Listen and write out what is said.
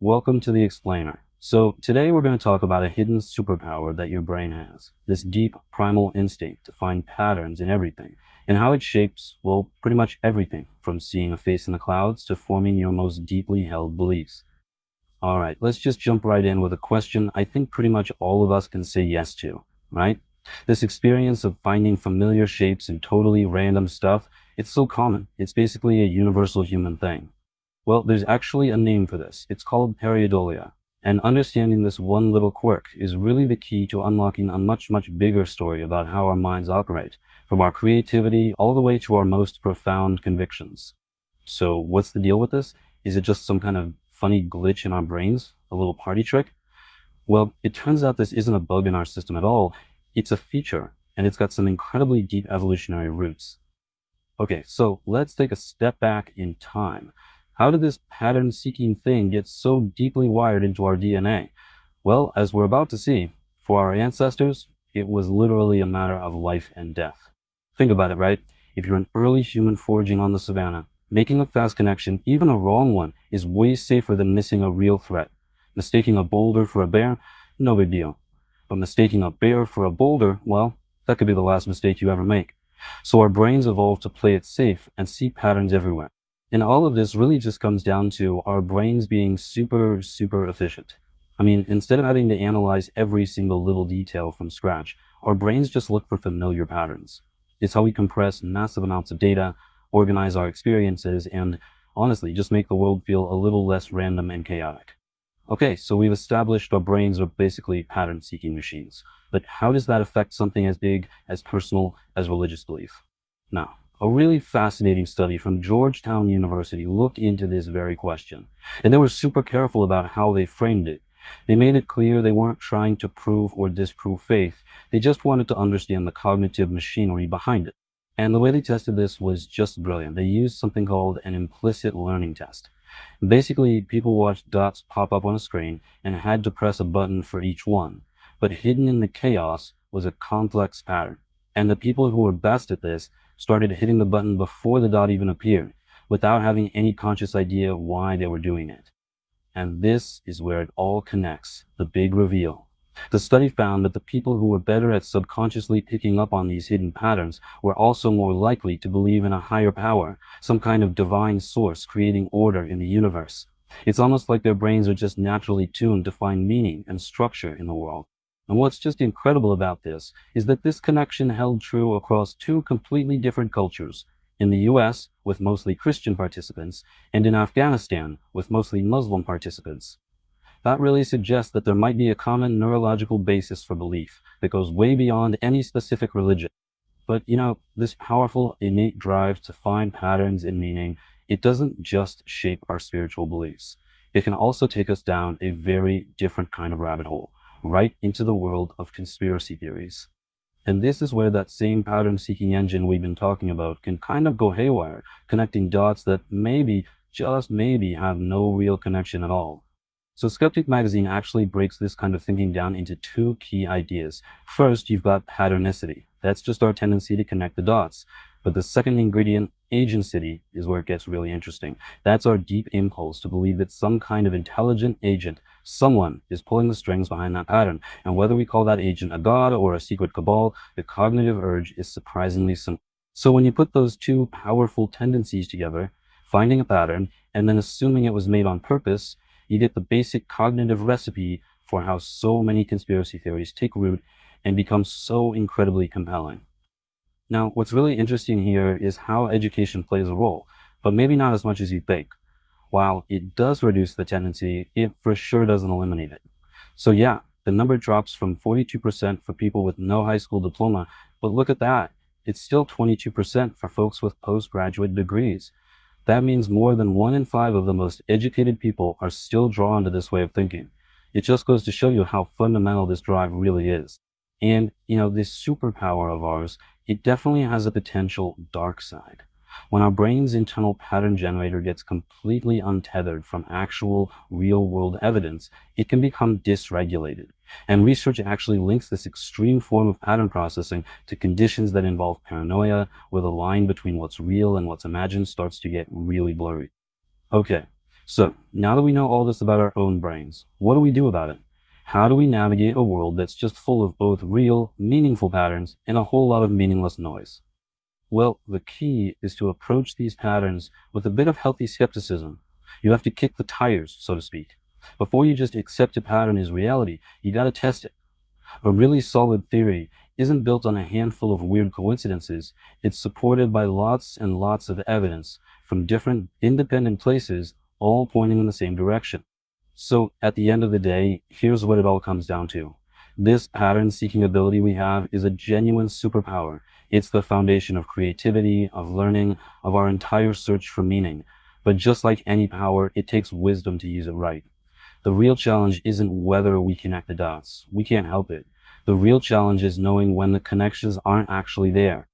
welcome to the explainer. So today we're going to talk about a hidden superpower that your brain has, this deep primal instinct to find patterns in everything, and how it shapes, well, pretty much everything, from seeing a face in the clouds to forming your most deeply held beliefs. All right, let's just jump right in with a question I think pretty much all of us can say yes to, right? This experience of finding familiar shapes in totally random stuff, it's so common. It's basically a universal human thing. Well, there's actually a name for this. It's called pareidolia. And understanding this one little quirk is really the key to unlocking a much, much bigger story about how our minds operate, from our creativity all the way to our most profound convictions. So what's the deal with this? Is it just some kind of funny glitch in our brains? A little party trick? Well, it turns out this isn't a bug in our system at all. It's a feature, and it's got some incredibly deep evolutionary roots. Okay, so let's take a step back in time. How did this pattern-seeking thing get so deeply wired into our DNA? Well, as we're about to see, for our ancestors, it was literally a matter of life and death. Think about it, right? If you're an early human foraging on the savannah, making a fast connection, even a wrong one, is way safer than missing a real threat. Mistaking a boulder for a bear, no big deal. But mistaking a bear for a boulder, well, that could be the last mistake you ever make. So our brains evolved to play it safe and see patterns everywhere. And all of this really just comes down to our brains being super, super efficient. I mean, instead of having to analyze every single little detail from scratch, our brains just look for familiar patterns. It's how we compress massive amounts of data, organize our experiences, and honestly, just make the world feel a little less random and chaotic. Okay, so we've established our brains are basically pattern-seeking machines. But how does that affect something as big, as personal, as religious belief? Now, a really fascinating study from Georgetown University looked into this very question, and they were super careful about how they framed it. They made it clear they weren't trying to prove or disprove faith. They just wanted to understand the cognitive machinery behind it. And the way they tested this was just brilliant. They used something called an implicit learning test. Basically, people watched dots pop up on a screen and had to press a button for each one. But hidden in the chaos was a complex pattern. And the people who were best at this started hitting the button before the dot even appeared, without having any conscious idea why they were doing it. And this is where it all connects, the big reveal. The study found that the people who were better at subconsciously picking up on these hidden patterns were also more likely to believe in a higher power, some kind of divine source creating order in the universe. It's almost like their brains are just naturally tuned to find meaning and structure in the world. And what's just incredible about this is that this connection held true across two completely different cultures. In the US, with mostly Christian participants, and in Afghanistan, with mostly Muslim participants. That really suggests that there might be a common neurological basis for belief that goes way beyond any specific religion. But this powerful innate drive to find patterns in meaning, it doesn't just shape our spiritual beliefs. It can also take us down a very different kind of rabbit hole, right into the world of conspiracy theories. And this is where that same pattern-seeking engine we've been talking about can kind of go haywire, connecting dots that maybe, just maybe, have no real connection at all. So Skeptic Magazine actually breaks this kind of thinking down into two key ideas. First, you've got patternicity. That's just our tendency to connect the dots. But the second ingredient, agency, is where it gets really interesting. That's our deep impulse to believe that some kind of intelligent agent, someone, is pulling the strings behind that pattern. And whether we call that agent a god or a secret cabal, the cognitive urge is surprisingly simple. So when you put those two powerful tendencies together, finding a pattern and then assuming it was made on purpose, you get the basic cognitive recipe for how so many conspiracy theories take root and become so incredibly compelling. Now, what's really interesting here is how education plays a role, but maybe not as much as you think. While it does reduce the tendency, it for sure doesn't eliminate it. So yeah, the number drops from 42% for people with no high school diploma, but look at that. It's still 22% for folks with postgraduate degrees. That means more than 1 in 5 of the most educated people are still drawn to this way of thinking. It just goes to show you how fundamental this drive really is. And, this superpower of ours, it definitely has a potential dark side. When our brain's internal pattern generator gets completely untethered from actual real-world evidence, it can become dysregulated. And research actually links this extreme form of pattern processing to conditions that involve paranoia, where the line between what's real and what's imagined starts to get really blurry. Okay, So, now that we know all this about our own brains, what do we do about it? How do we navigate a world that's just full of both real, meaningful patterns and a whole lot of meaningless noise? Well, the key is to approach these patterns with a bit of healthy skepticism. You have to kick the tires, so to speak. Before you just accept a pattern as reality, you gotta test it. A really solid theory isn't built on a handful of weird coincidences. It's supported by lots and lots of evidence from different independent places, all pointing in the same direction. So at the end of the day, here's what it all comes down to. This pattern seeking ability we have is a genuine superpower. It's the foundation of creativity, of learning, of our entire search for meaning. But just like any power, it takes wisdom to use it right. The real challenge isn't whether we connect the dots. We can't help it. The real challenge is knowing when the connections aren't actually there.